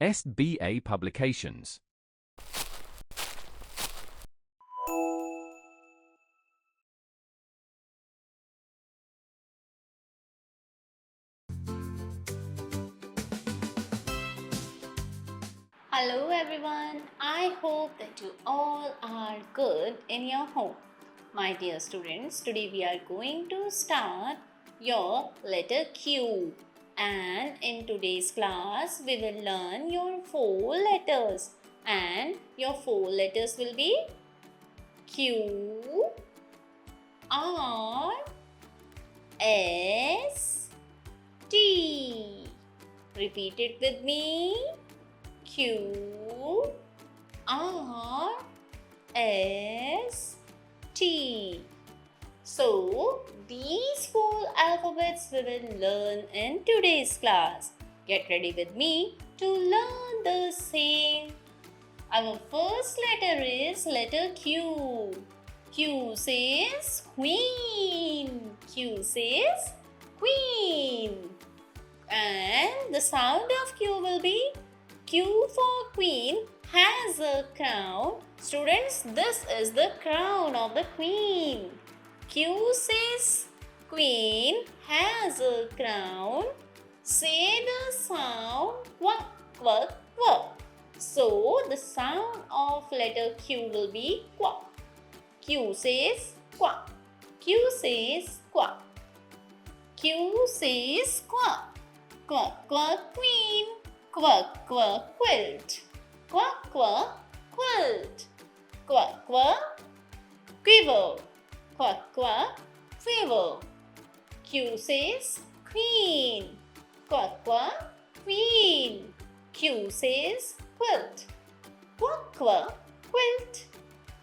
SBA Publications. Hello everyone, I hope that you all are good in your home. My dear students, today we are going to start your letter Q, and in today's class we will learn your 4 letters, and your 4 letters will be Q, R, S, T. Repeat it with me. Q, R, S, T. So, these 4 alphabets we will learn in today's class. Get ready with me to learn the same. Our first letter is letter Q. Q says Queen. Q says Queen. And the sound of Q will be Q for Queen has a crown. Students, this is the crown of the Queen. Q says Queen has a crown. Say the sound quack, quack, quack. So, the sound of letter Q will be quack. Q says quack. Q says quack. Q says quack. Quack, quack, Queen. Quack, quack, quilt. Quack, quack, quilt. Quack, quack, quiver. Quack, quack, quiver. Q says queen. Quack, quack, queen. Q says quilt. Quack, quack, quilt.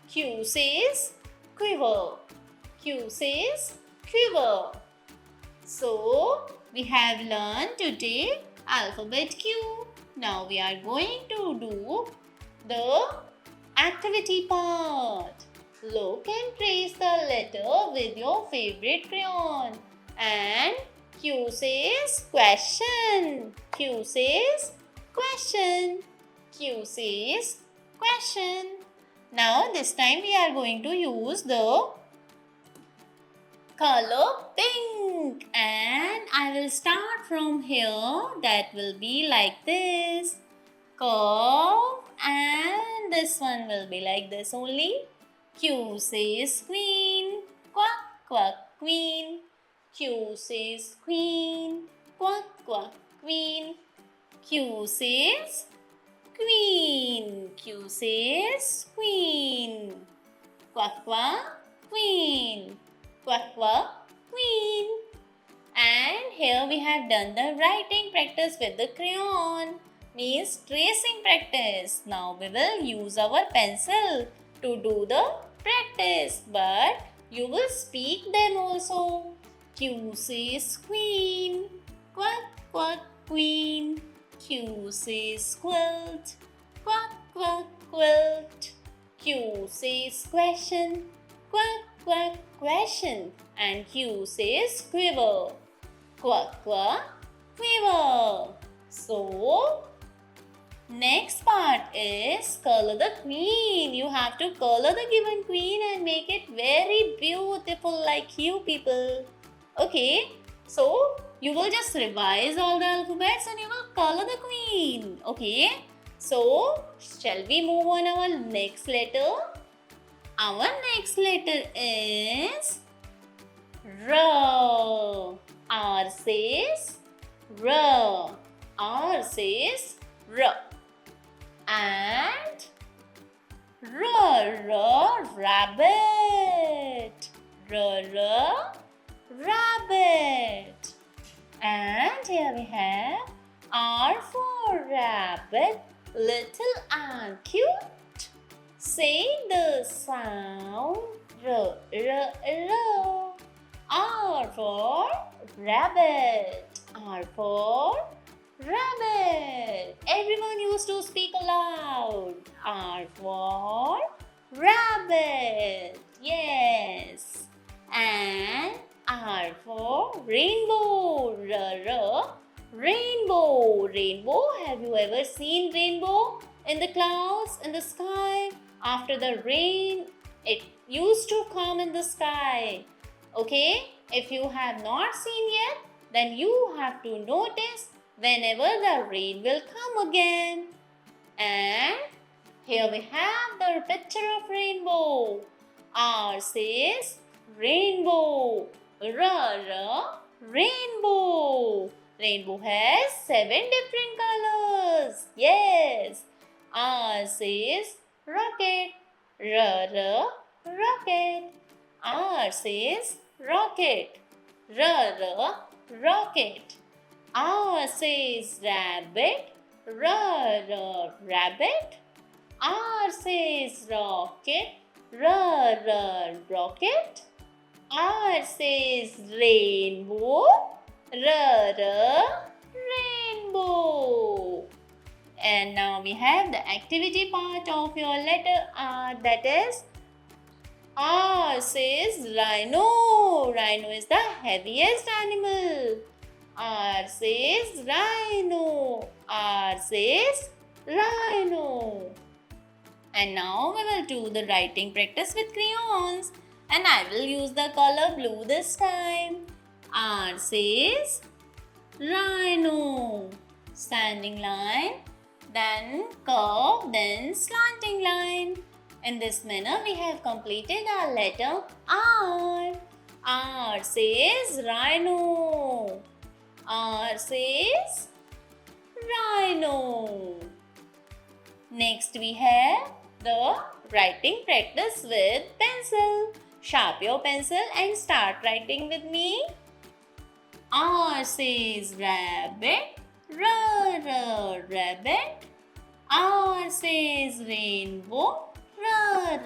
Q says quiver. Q says quiver. So, we have learned today alphabet Q. Now we are going to do the activity part. Look and trace the letter with your favorite crayon. And Q says question. Q says question. Q says question. Now this time we are going to use the color pink, and I will start from here. That will be like this curve, and this one will be like this only. Q says queen. Quack, quack, queen. Q says queen. Quack, quack, queen. Q says queen. Q says queen. Quack, quack, queen. Quack, quack, queen. And here we have done the writing practice with the crayon, means tracing practice. Now we will use our pencil to do the practice, but you will speak them also. Q says queen. Quack, quack, queen. Q says quilt. Quack, quack, quilt. Q says question. Quack, quack, question. And Q says quiver. Quack, quack, quiver. So, next part is color the queen. You have to color the given queen and make it very beautiful like you people. Okay, so you will just revise all the alphabets and you will color the queen. Okay, so shall we move on our next letter? Our next letter is R. R says R. R says R. And rabbit. Rabbit. And here we have R for rabbit, little and cute. Say the sound R. R for rabbit. R for rabbit. Everyone used to speak aloud. R for rabbit. Yes. And R for rainbow. R Rainbow. Rainbow. Have you ever seen rainbow in the clouds, in the sky? After the rain, it used to come in the sky. Okay? If you have not seen yet, then you have to notice whenever the rain will come again. And here we have the picture of rainbow. R says rainbow. R, rainbow. Rainbow has 7 different colors. Yes. R says rocket. R, rocket. R says rocket. R, rocket. R says rabbit. R, rabbit. R says rocket. R, rocket. R says rainbow. R, rainbow. And now we have the activity part of your letter R, that is R says rhino. Rhino is the heaviest animal. R says rhino. R says rhino. And now we will do the writing practice with crayons. And I will use the color blue this time. R says rhino. Standing line, then curve, then slanting line. In this manner, we have completed our letter R. R says rhino. R says rhino. Next, we have the writing practice with pencil. Sharp your pencil and start writing with me. R says rabbit. R, rabbit. R says rainbow. R,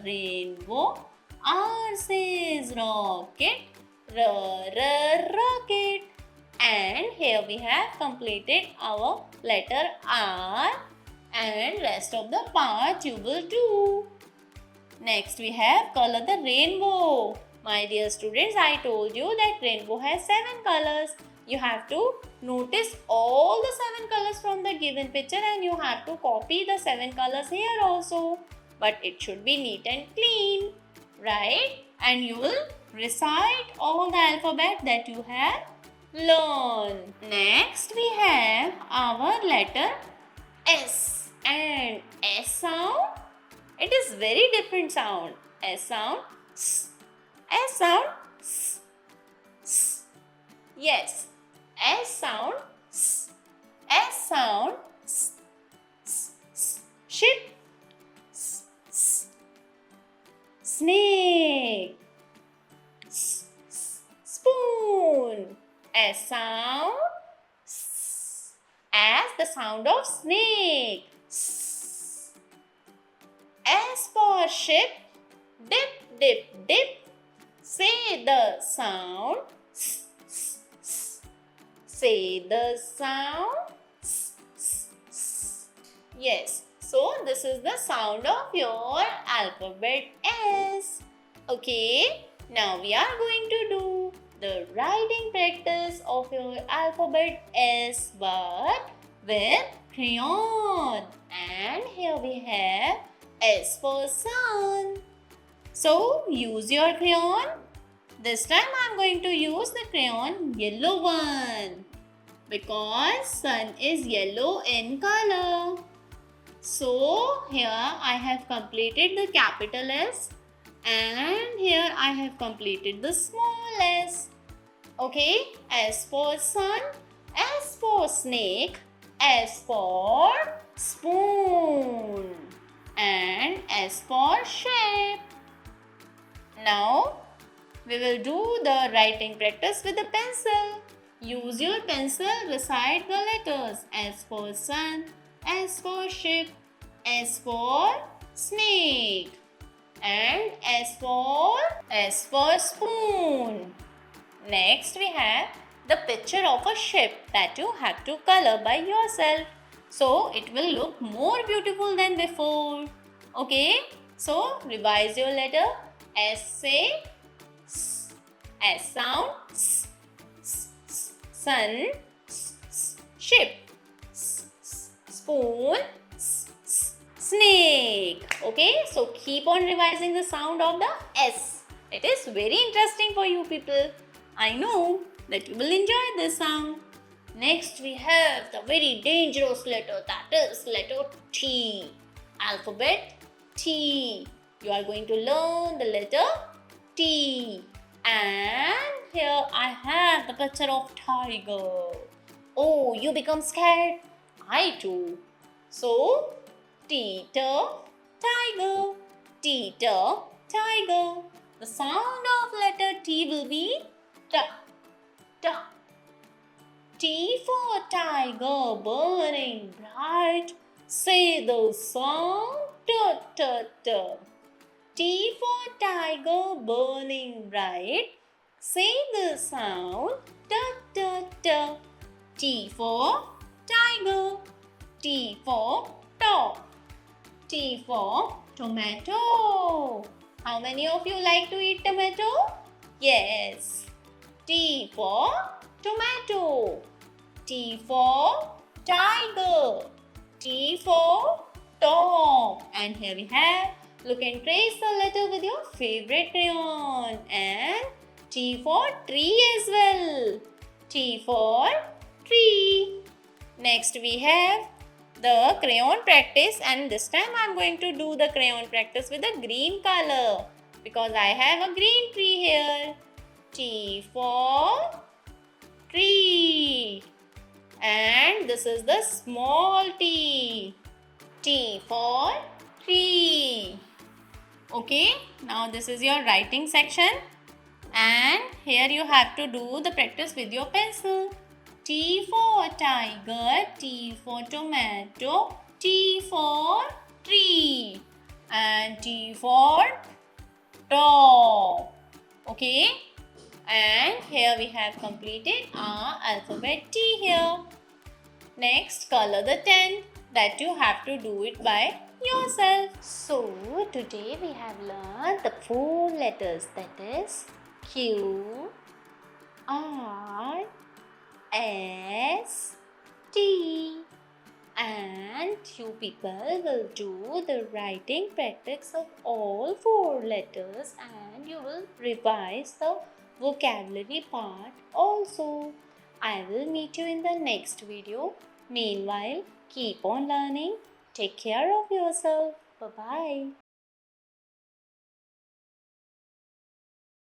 rainbow. R says rocket. R, rocket. And here we have completed our letter R, and rest of the part you will do. Next we have color the rainbow. My dear students, I told you that rainbow has 7 colors. You have to notice all the 7 colors from the given picture and you have to copy the 7 colors here also. But it should be neat and clean, right? And you will recite all the alphabet that you have learned. Next we have our letter S. And S sound, it is very different sound. S sound, S. S sound, S. S. Yes. S sound, S. S sound, S. S. S. Ship. S. S. Snake. S. S. Spoon. S sound, S. As the sound of snake. S. S for ship. Dip, dip, dip. Say the sound. S. S. S. Say the sound. S. S. S. Yes. So this is the sound of your alphabet S. Okay. Now we are going to do the writing practice of your alphabet S, but with crayon. And here we have S for sun. So use your crayon. This time I am going to use the crayon yellow one because sun is yellow in color. So here I have completed the capital S and here I have completed the small s. Okay, S for sun, S for snake, S for spoon, and S for shape. Now we will do the writing practice with a pencil. Use your pencil, recite the letters. S for sun, S for ship, S for snake, and S for spoon. Next we have the picture of a ship that you have to color by yourself. So it will look more beautiful than before. Okay, so revise your letter. S say S. S sound S. S. Sun. S. ship. Spoon, snake. Okay, so keep on revising the sound of the S. It is very interesting for you people. I know that you will enjoy this sound. Next we have the very dangerous letter, that is letter T. Alphabet T. You are going to learn the letter T. And here I have the picture of tiger. Oh, you become scared? I too. So, Teeter, tiger, teeter, tiger. The sound of letter T will be ta, ta. T for tiger, burning bright. Say the song, ta, ta, ta. T for tiger, burning bright. Say the sound, ta, ta, ta. T for tiger. T for top. T for tomato. How many of you like to eat tomato? Yes. T for tomato. T for tiger. T for top. And here we have, look and trace the letter with your favorite crayon. And T for tree as well. T for tree. Next we have the crayon practice, and this time I am going to do the crayon practice with a green color because I have a green tree here. T for tree. And this is the small t. T for tree. Okay, now this is your writing section, and here you have to do the practice with your pencil. T for tiger, T for tomato, T for tree, and T for top. Okay, and here we have completed our alphabet T here. Next, color the 10. That you have to do it by yourself. So, today we have learned the 4 letters, that is Q, R, S, T. And you people will do the writing practice of all 4 letters, and you will revise the vocabulary part also. I will meet you in the next video. Meanwhile, keep on learning. Take care of yourself. Bye-bye.